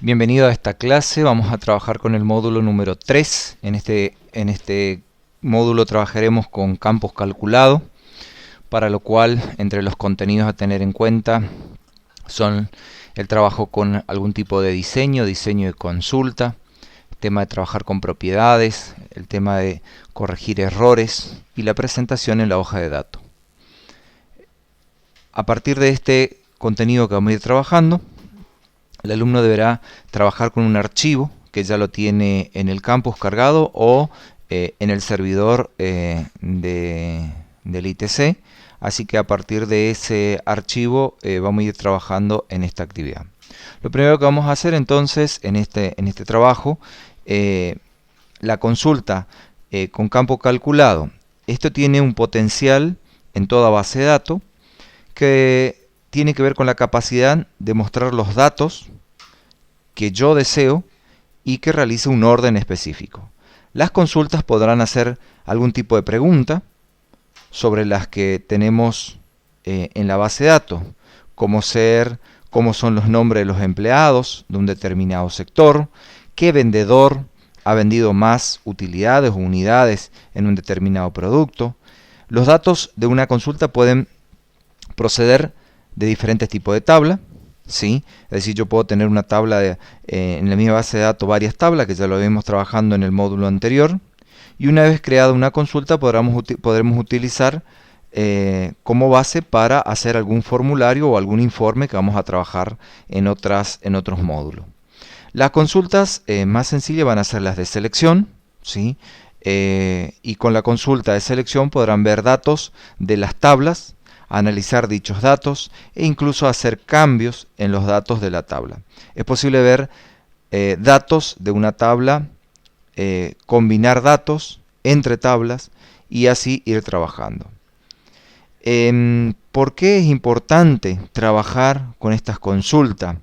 Bienvenido a esta clase. Vamos a trabajar con el módulo número 3. En este módulo trabajaremos con campos calculados, para lo cual entre los contenidos a tener en cuenta son el trabajo con algún tipo de diseño de consulta, el tema de trabajar con propiedades, el tema de corregir errores y la presentación en la hoja de datos. A partir de este contenido que vamos a ir trabajando, el alumno deberá trabajar con un archivo que ya lo tiene en el campus cargado o en el servidor del ITC. Así que a partir de ese archivo vamos a ir trabajando en esta actividad. Lo primero que vamos a hacer entonces en este trabajo, la consulta con campo calculado. Esto tiene un potencial en toda base de datos que tiene que ver con la capacidad de mostrar los datos que yo deseo y que realice un orden específico. Las consultas podrán hacer algún tipo de pregunta sobre las que tenemos en la base de datos, como cómo son los nombres de los empleados de un determinado sector, qué vendedor ha vendido más utilidades o unidades en un determinado producto. Los datos de una consulta pueden proceder de diferentes tipos de tabla, ¿sí? Es decir, yo puedo tener una tabla en la misma base de datos, varias tablas, que ya lo vimos trabajando en el módulo anterior, y una vez creada una consulta podremos utilizar como base para hacer algún formulario o algún informe que vamos a trabajar en otros módulos. Las consultas más sencillas van a ser las de selección, ¿sí? Y con la consulta de selección podrán ver datos de las tablas, analizar dichos datos e incluso hacer cambios en los datos de la tabla. Es posible ver datos de una tabla, combinar datos entre tablas y así ir trabajando. ¿Por qué es importante trabajar con estas consultas?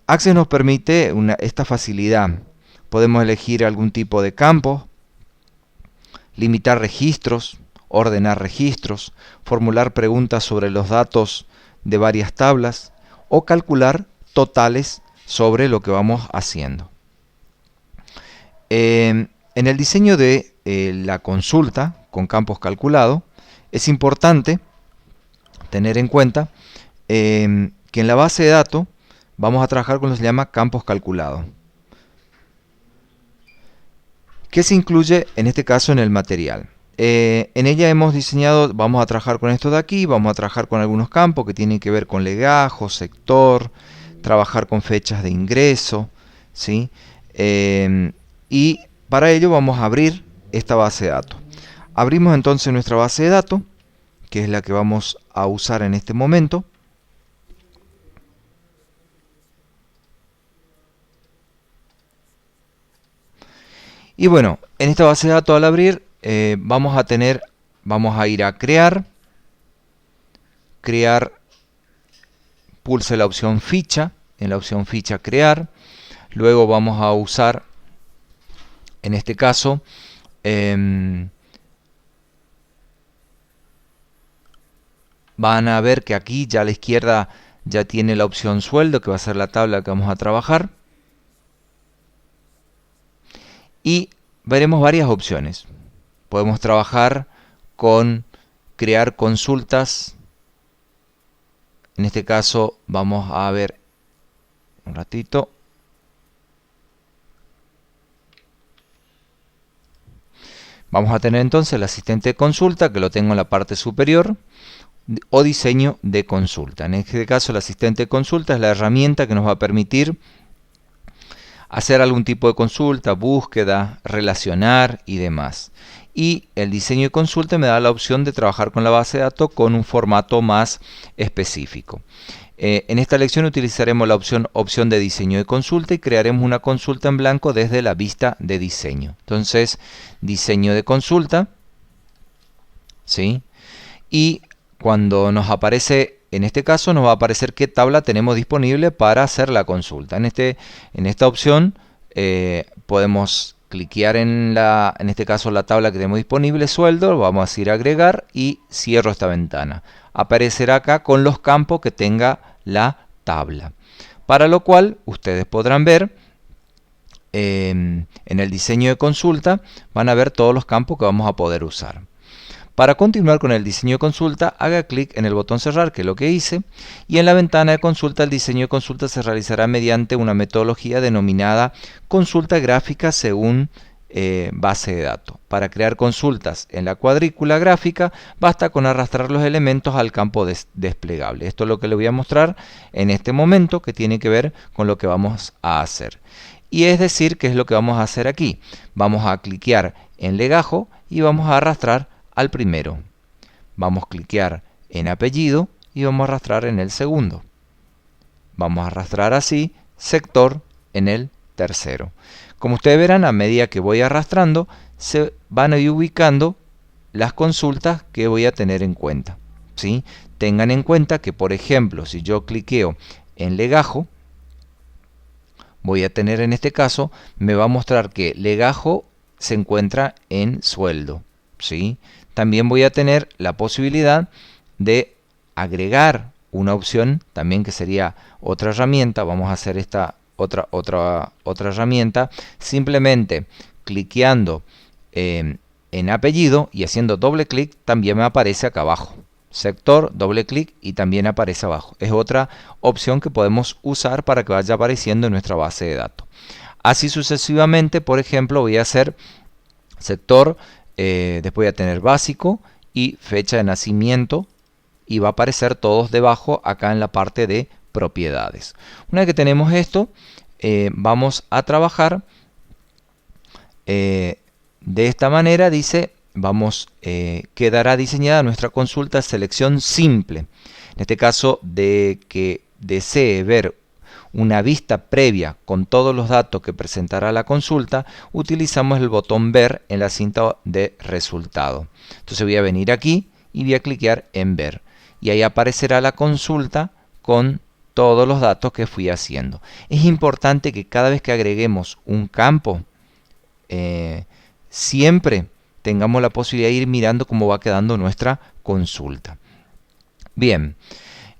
Access nos permite esta facilidad. Podemos elegir algún tipo de campo, limitar registros, ordenar registros, formular preguntas sobre los datos de varias tablas o calcular totales sobre lo que vamos haciendo. En el diseño de la consulta con campos calculados es importante tener en cuenta que en la base de datos vamos a trabajar con lo que se llama campos calculados. ¿Qué se incluye en este caso en el material? En ella hemos diseñado, vamos a trabajar con esto de aquí, vamos a trabajar con algunos campos que tienen que ver con legajo, sector, trabajar con fechas de ingreso, ¿sí? Y para ello vamos a abrir esta base de datos. Abrimos entonces nuestra base de datos, que es la que vamos a usar en este momento. Y bueno, en esta base de datos al abrir vamos a ir a crear, pulse la opción ficha, en la opción ficha crear, luego vamos a usar, en este caso, van a ver que aquí ya a la izquierda ya tiene la opción sueldo, que va a ser la tabla que vamos a trabajar. Y veremos varias opciones. Podemos trabajar con crear consultas. En este caso vamos a ver un ratito. Vamos a tener entonces el asistente de consulta, que lo tengo en la parte superior, o diseño de consulta. En este caso el asistente de consulta es la herramienta que nos va a permitir hacer algún tipo de consulta, búsqueda, relacionar y demás. Y el diseño de consulta me da la opción de trabajar con la base de datos con un formato más específico. En esta lección utilizaremos la opción de diseño de consulta y crearemos una consulta en blanco desde la vista de diseño. Entonces, diseño de consulta, ¿sí? Y cuando nos aparece, en este caso nos va a aparecer qué tabla tenemos disponible para hacer la consulta. En esta opción podemos cliquear en este caso la tabla que tenemos disponible, sueldo, vamos a decir agregar y cierro esta ventana. Aparecerá acá con los campos que tenga la tabla. Para lo cual ustedes podrán ver en el diseño de consulta, van a ver todos los campos que vamos a poder usar. Para continuar con el diseño de consulta, haga clic en el botón cerrar, que es lo que hice, y en la ventana de consulta el diseño de consulta se realizará mediante una metodología denominada consulta gráfica según base de datos. Para crear consultas en la cuadrícula gráfica basta con arrastrar los elementos al campo desplegable. Esto es lo que les voy a mostrar en este momento, que tiene que ver con lo que vamos a hacer. Y es decir, ¿qué es lo que vamos a hacer aquí? Vamos a cliquear en legajo y vamos a arrastrar al primero. Vamos a cliquear en apellido y vamos a arrastrar en el segundo. Vamos a arrastrar así sector en el tercero. Como ustedes verán, a medida que voy arrastrando, se van a ir ubicando las consultas que voy a tener en cuenta, ¿sí? Tengan en cuenta que, por ejemplo, si yo cliqueo en legajo, voy a tener en este caso, me va a mostrar que legajo se encuentra en sueldo, ¿sí? También voy a tener la posibilidad de agregar una opción, también que sería otra herramienta. Vamos a hacer esta otra herramienta, simplemente cliqueando en apellido y haciendo doble clic, también me aparece acá abajo. Sector, doble clic y también aparece abajo. Es otra opción que podemos usar para que vaya apareciendo en nuestra base de datos. Así sucesivamente, por ejemplo, voy a hacer sector, después voy a tener básico y fecha de nacimiento, y va a aparecer todos debajo acá en la parte de propiedades. Una vez que tenemos esto, vamos a trabajar de esta manera. Dice, quedará diseñada nuestra consulta selección simple. En este caso, de que desee ver una vista previa con todos los datos que presentará la consulta, utilizamos el botón ver en la cinta de resultado. Entonces voy a venir aquí y voy a cliquear en ver. Y ahí aparecerá la consulta con todos los datos que fui haciendo. Es importante que cada vez que agreguemos un campo, siempre tengamos la posibilidad de ir mirando cómo va quedando nuestra consulta. Bien,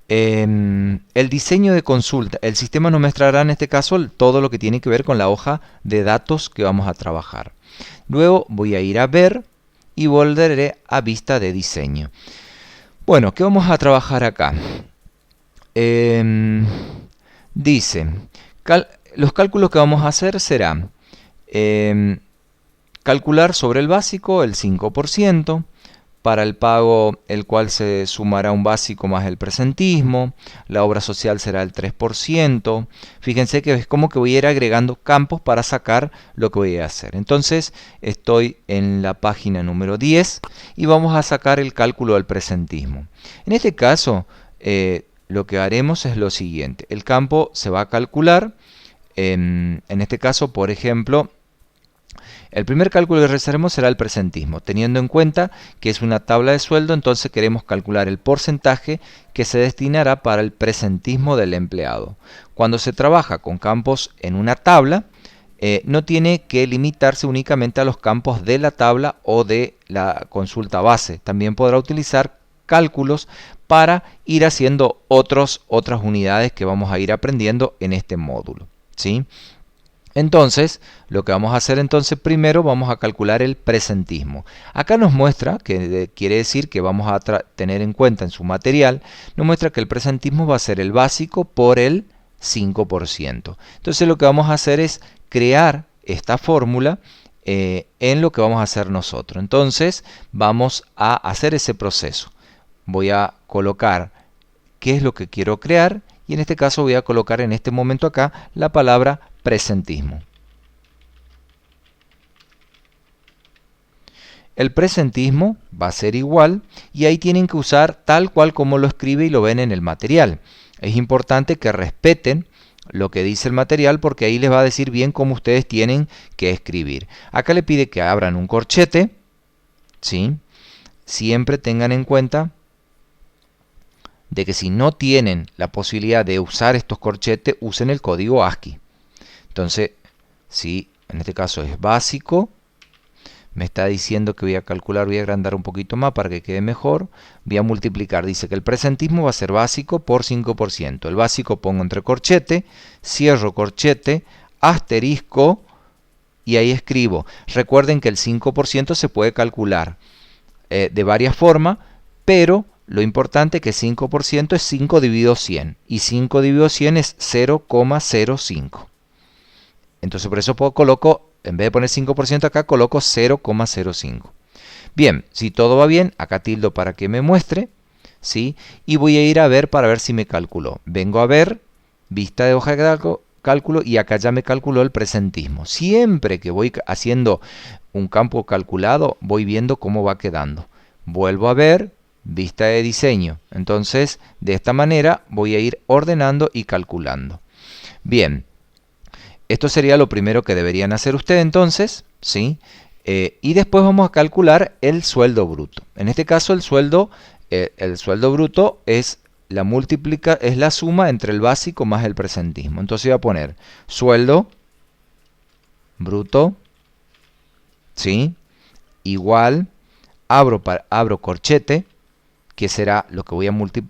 el diseño de consulta, el sistema nos mostrará en este caso todo lo que tiene que ver con la hoja de datos que vamos a trabajar. Luego voy a ir a ver y volveré a vista de diseño. Bueno, ¿qué vamos a trabajar acá? Dice, los cálculos que vamos a hacer serán calcular sobre el básico el 5%, para el pago el cual se sumará un básico más el presentismo, la obra social será el 3%. Fíjense que es como que voy a ir agregando campos para sacar lo que voy a hacer. Entonces estoy en la página número 10 y vamos a sacar el cálculo del presentismo. En este caso lo que haremos es lo siguiente: el campo se va a calcular, en este caso, por ejemplo, el primer cálculo que realizaremos será el presentismo. Teniendo en cuenta que es una tabla de sueldo, entonces queremos calcular el porcentaje que se destinará para el presentismo del empleado. Cuando se trabaja con campos en una tabla, no tiene que limitarse únicamente a los campos de la tabla o de la consulta base. También podrá utilizar cálculos para ir haciendo otras unidades que vamos a ir aprendiendo en este módulo, ¿sí? Entonces, lo que vamos a hacer primero vamos a calcular el presentismo. Acá nos muestra, que quiere decir que vamos a tener en cuenta en su material, nos muestra que el presentismo va a ser el básico por el 5%. Entonces lo que vamos a hacer es crear esta fórmula en lo que vamos a hacer nosotros. Entonces vamos a hacer ese proceso. Voy a colocar qué es lo que quiero crear y en este caso voy a colocar en este momento acá la palabra presentismo. El presentismo va a ser igual y ahí tienen que usar tal cual como lo escribe y lo ven en el material. Es importante que respeten lo que dice el material porque ahí les va a decir bien cómo ustedes tienen que escribir. Acá le pide que abran un corchete, ¿sí? Siempre tengan en cuenta de que si no tienen la posibilidad de usar estos corchetes, usen el código ASCII. Entonces, si en este caso es básico, me está diciendo que voy a calcular, voy a agrandar un poquito más para que quede mejor. Voy a multiplicar, dice que el presentismo va a ser básico por 5%. El básico pongo entre corchete, cierro corchete, asterisco y ahí escribo. Recuerden que el 5% se puede calcular de varias formas, pero lo importante es que 5% es 5 dividido 100 y 5 dividido 100 es 0,05. Entonces por eso coloco, en vez de poner 5% acá, coloco 0,05. Bien, si todo va bien, acá tildo para que me muestre, ¿sí? Y voy a ir a ver para ver si me calculó. Vengo a ver, vista de hoja de cálculo, y acá ya me calculó el presentismo. Siempre que voy haciendo un campo calculado, voy viendo cómo va quedando. Vuelvo a ver, vista de diseño. Entonces, de esta manera voy a ir ordenando y calculando. Bien. Esto sería lo primero que deberían hacer ustedes entonces, ¿sí? Y después vamos a calcular el sueldo bruto. En este caso el sueldo bruto es la suma entre el básico más el presentismo. Entonces voy a poner sueldo bruto, ¿sí? Igual, abro corchete, que será lo que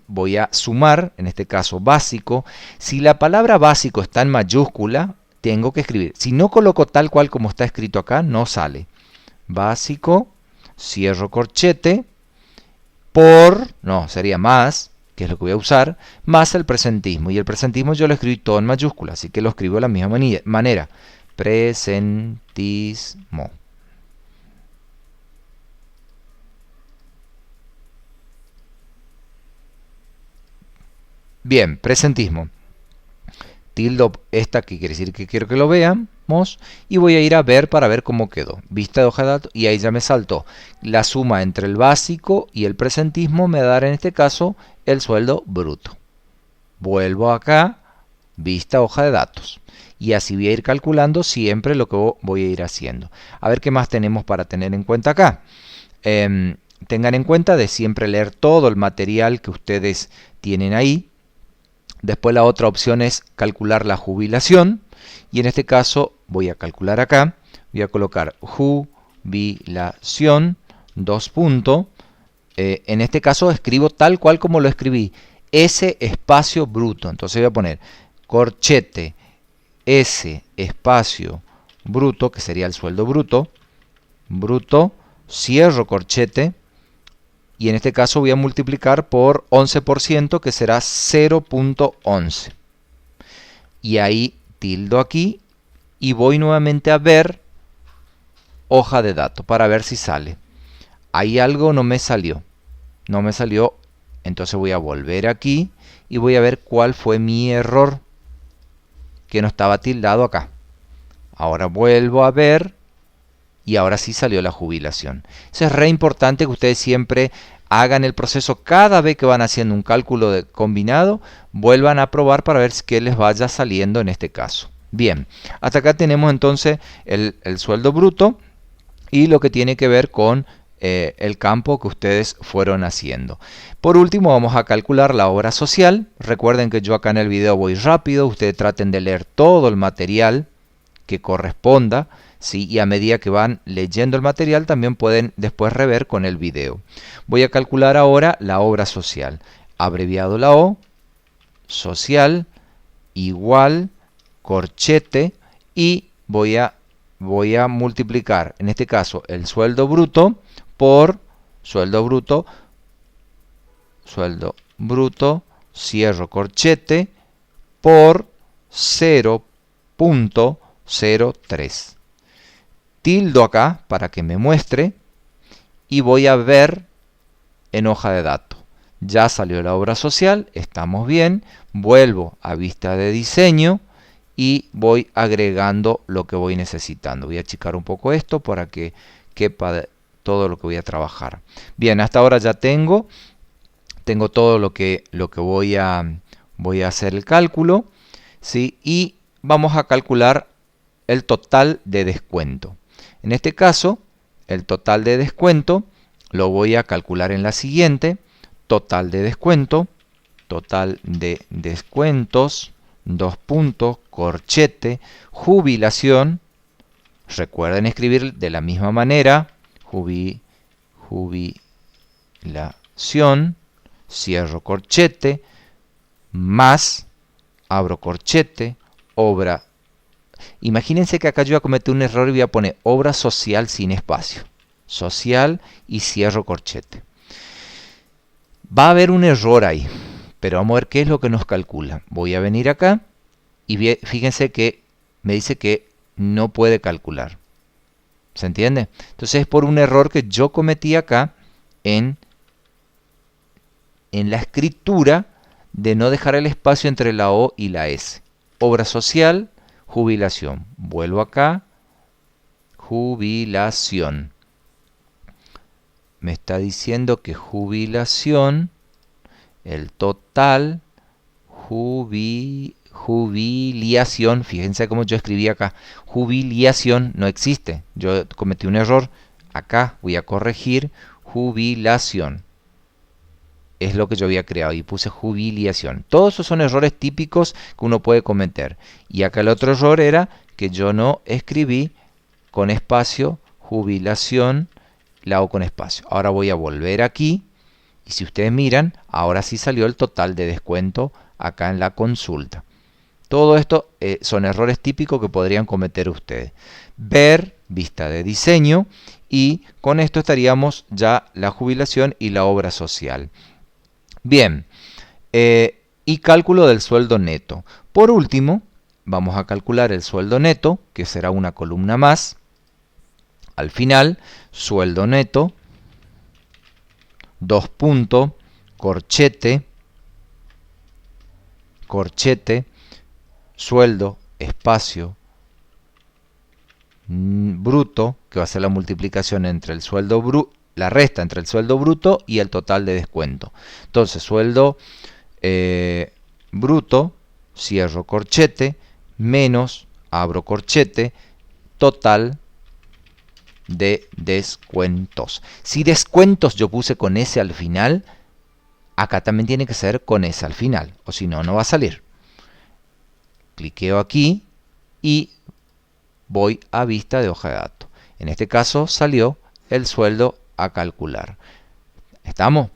voy a sumar, en este caso básico. Si la palabra básico está en mayúscula, tengo que escribir. Si no coloco tal cual como está escrito acá, no sale. Básico, cierro corchete, sería más, que es lo que voy a usar, más el presentismo. Y el presentismo yo lo escribí todo en mayúscula, así que lo escribo de la misma manera. Presentismo. Bien, presentismo. Tildo esta que quiere decir que quiero que lo veamos y voy a ir a ver para ver cómo quedó. Vista de hoja de datos y ahí ya me saltó. La suma entre el básico y el presentismo me dará en este caso el sueldo bruto. Vuelvo acá, vista hoja de datos. Y así voy a ir calculando siempre lo que voy a ir haciendo. A ver qué más tenemos para tener en cuenta acá. Tengan en cuenta de siempre leer todo el material que ustedes tienen ahí. Después la otra opción es calcular la jubilación. Y en este caso voy a calcular acá. Voy a colocar jubilación, dos puntos. En este caso escribo tal cual como lo escribí. S espacio bruto. Entonces voy a poner corchete S espacio bruto, que sería el sueldo bruto. Bruto, cierro corchete. Y en este caso voy a multiplicar por 11%, que será 0,11. Y ahí tildo aquí y voy nuevamente a ver hoja de datos para ver si sale. Ahí algo no me salió. No me salió. Entonces voy a volver aquí y voy a ver cuál fue mi error, que no estaba tildado acá. Ahora vuelvo a ver. Y ahora sí salió la jubilación. Eso es re importante que ustedes siempre hagan el proceso cada vez que van haciendo un cálculo combinado, vuelvan a probar para ver qué les vaya saliendo en este caso. Bien, hasta acá tenemos entonces el sueldo bruto y lo que tiene que ver con el campo que ustedes fueron haciendo. Por último vamos a calcular la obra social. Recuerden que yo acá en el video voy rápido, ustedes traten de leer todo el material que corresponda. ¿Sí? Y a medida que van leyendo el material también pueden después rever con el video. Voy a calcular ahora la obra social. Abreviado la O, social, igual, corchete y voy a multiplicar, en este caso, el sueldo bruto por sueldo bruto, cierro corchete, por 0,03. Tildo acá para que me muestre y voy a ver en hoja de datos. Ya salió la obra social, estamos bien. Vuelvo a vista de diseño y voy agregando lo que voy necesitando. Voy a achicar un poco esto para que quepa todo lo que voy a trabajar. Bien, hasta ahora ya tengo todo lo que voy a hacer el cálculo, ¿sí? Y vamos a calcular el total de descuento. En este caso, el total de descuento lo voy a calcular en la siguiente. Total de descuento, total de descuentos, dos puntos, corchete, jubilación. Recuerden escribir de la misma manera, jubilación, cierro corchete, más, abro corchete, obra. Imagínense que acá yo voy a cometer un error y voy a poner obra social sin espacio. Social y cierro corchete. Va a haber un error ahí, pero vamos a ver qué es lo que nos calcula. Voy a venir acá y fíjense que me dice que no puede calcular. ¿Se entiende? Entonces es por un error que yo cometí acá en la escritura de no dejar el espacio entre la O y la S. Obra social, jubilación. Vuelvo acá, jubilación. Me está diciendo que jubilación, el total, jubilación, fíjense cómo yo escribí acá, jubilación no existe, yo cometí un error, acá voy a corregir, jubilación, es lo que yo había creado y puse jubilación. Todos esos son errores típicos que uno puede cometer, y acá el otro error era que yo no escribí con espacio, jubilación, la O con espacio. Ahora voy a volver aquí, y si ustedes miran, ahora sí salió el total de descuento acá en la consulta. Todo esto son errores típicos que podrían cometer ustedes. Ver, vista de diseño, y con esto estaríamos ya la jubilación y la obra social. Bien, y cálculo del sueldo neto. Por último, vamos a calcular el sueldo neto, que será una columna más. Al final, sueldo neto, 2 puntos, corchete, sueldo, espacio, bruto, que va a ser la multiplicación entre el sueldo bruto, la resta entre el sueldo bruto y el total de descuento. Entonces, sueldo bruto, cierro corchete, menos, abro corchete, total de descuentos. Si descuentos yo puse con S al final, acá también tiene que ser con S al final, o si no, no va a salir. Cliqueo aquí y voy a vista de hoja de datos. En este caso salió el sueldo a calcular. ¿Estamos?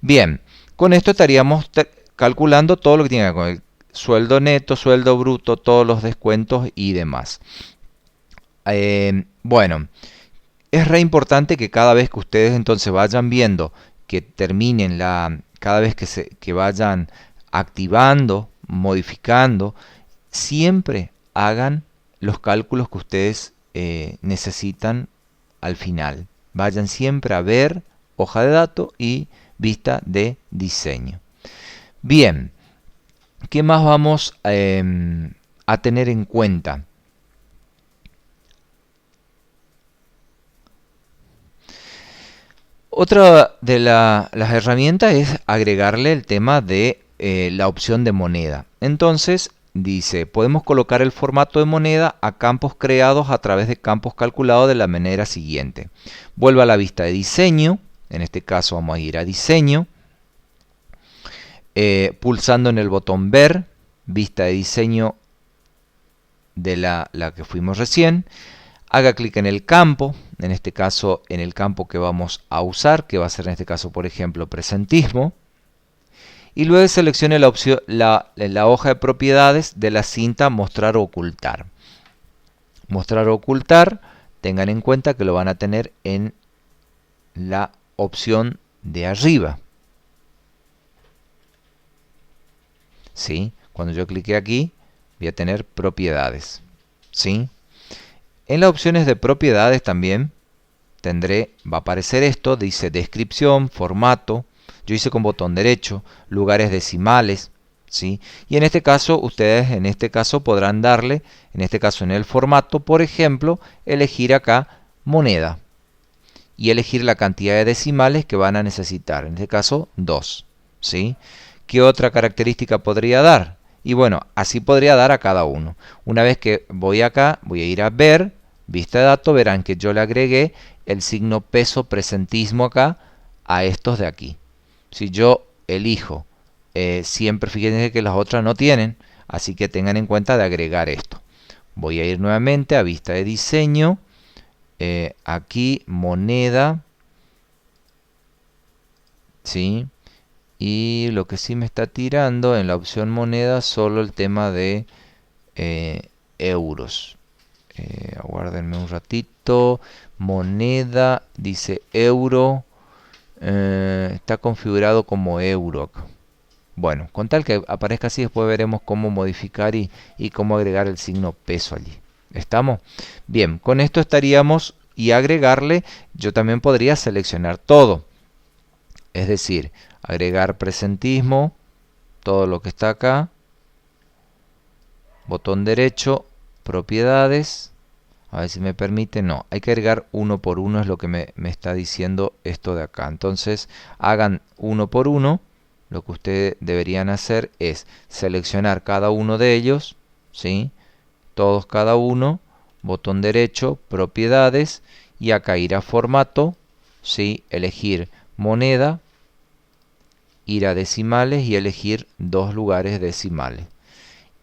Bien, con esto estaríamos calculando todo lo que tiene que ver con el sueldo neto, sueldo bruto, todos los descuentos y demás. Bueno, es re importante que cada vez que ustedes entonces vayan viendo que terminen cada vez que vayan activando, modificando, siempre hagan los cálculos que ustedes necesitan al final. Vayan siempre a ver hoja de datos y vista de diseño. Bien, ¿qué más vamos a tener en cuenta? Otra de las herramientas es agregarle el tema de la opción de moneda. Entonces, dice, podemos colocar el formato de moneda a campos creados a través de campos calculados de la manera siguiente. Vuelvo a la vista de diseño, en este caso vamos a ir a diseño, pulsando en el botón ver, vista de diseño de la que fuimos recién, haga clic en el campo, en este caso en el campo que vamos a usar, que va a ser en este caso por ejemplo presentismo, y luego seleccione la opción, la hoja de propiedades de la cinta mostrar o ocultar. Mostrar o ocultar, tengan en cuenta que lo van a tener en la opción de arriba. ¿Sí? Cuando yo clique aquí, voy a tener propiedades. ¿Sí? En las opciones de propiedades también va a aparecer esto, dice descripción, formato. Yo hice con botón derecho, lugares decimales, ¿sí? Y en este caso, ustedes podrán darle, en este caso en el formato, por ejemplo, elegir acá moneda. Y elegir la cantidad de decimales que van a necesitar, en este caso 2, ¿sí? ¿Qué otra característica podría dar? Y bueno, así podría dar a cada uno. Una vez que voy acá, voy a ir a ver, vista de datos, verán que yo le agregué el signo peso presentismo acá a estos de aquí. Si yo elijo, siempre fíjense que las otras no tienen, así que tengan en cuenta de agregar esto. Voy a ir nuevamente a vista de diseño, aquí moneda, ¿sí? Y lo que sí me está tirando en la opción moneda, solo el tema de euros. Aguárdenme un ratito. Moneda, dice euro. Está configurado como euro acá. Bueno, con tal que aparezca así, después veremos cómo modificar y cómo agregar el signo peso allí. ¿Estamos? Bien, con esto estaríamos, y agregarle, yo también podría seleccionar todo. Es decir, agregar presentismo, todo lo que está acá. Botón derecho, propiedades. A ver si me permite. No, hay que agregar uno por uno, es lo que me está diciendo esto de acá. Entonces, hagan uno por uno. Lo que ustedes deberían hacer es seleccionar cada uno de ellos, ¿sí? Todos cada uno, botón derecho, propiedades, y acá ir a formato, ¿sí? Elegir moneda, ir a decimales y elegir dos lugares decimales.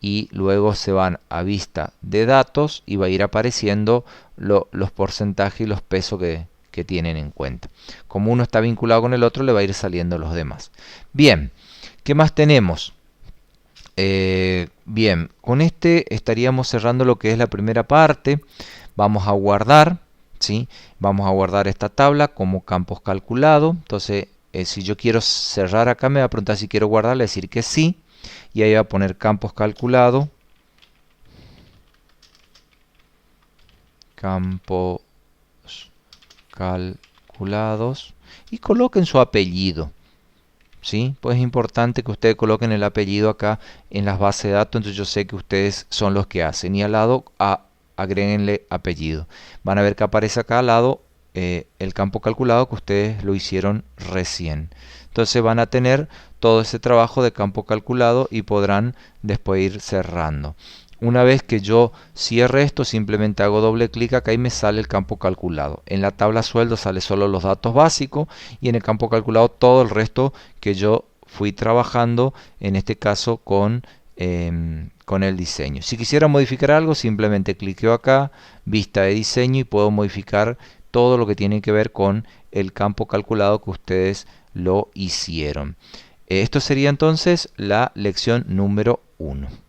Y luego se van a vista de datos y va a ir apareciendo los porcentajes y los pesos que tienen en cuenta. Como uno está vinculado con el otro, le va a ir saliendo los demás. Bien, ¿qué más tenemos? Bien, con este estaríamos cerrando lo que es la primera parte. Vamos a guardar, ¿sí? Vamos a guardar esta tabla como campos calculados. Entonces, si yo quiero cerrar acá, me va a preguntar si quiero guardar, le decir que sí. Y ahí va a poner campos calculados. Campos calculados. Y coloquen su apellido. ¿Sí? Pues es importante que ustedes coloquen el apellido acá en las bases de datos. Entonces yo sé que ustedes son los que hacen. Y al lado agréguenle apellido. Van a ver que aparece acá al lado el campo calculado que ustedes lo hicieron recién. Entonces van a tener todo ese trabajo de campo calculado y podrán después ir cerrando. Una vez que yo cierre esto, simplemente hago doble clic acá y me sale el campo calculado. En la tabla sueldo sale solo los datos básicos y en el campo calculado todo el resto que yo fui trabajando, en este caso con el diseño. Si quisiera modificar algo, simplemente cliqueo acá, vista de diseño, y puedo modificar todo lo que tiene que ver con el campo calculado que ustedes lo hicieron. Esto sería entonces la lección número 1.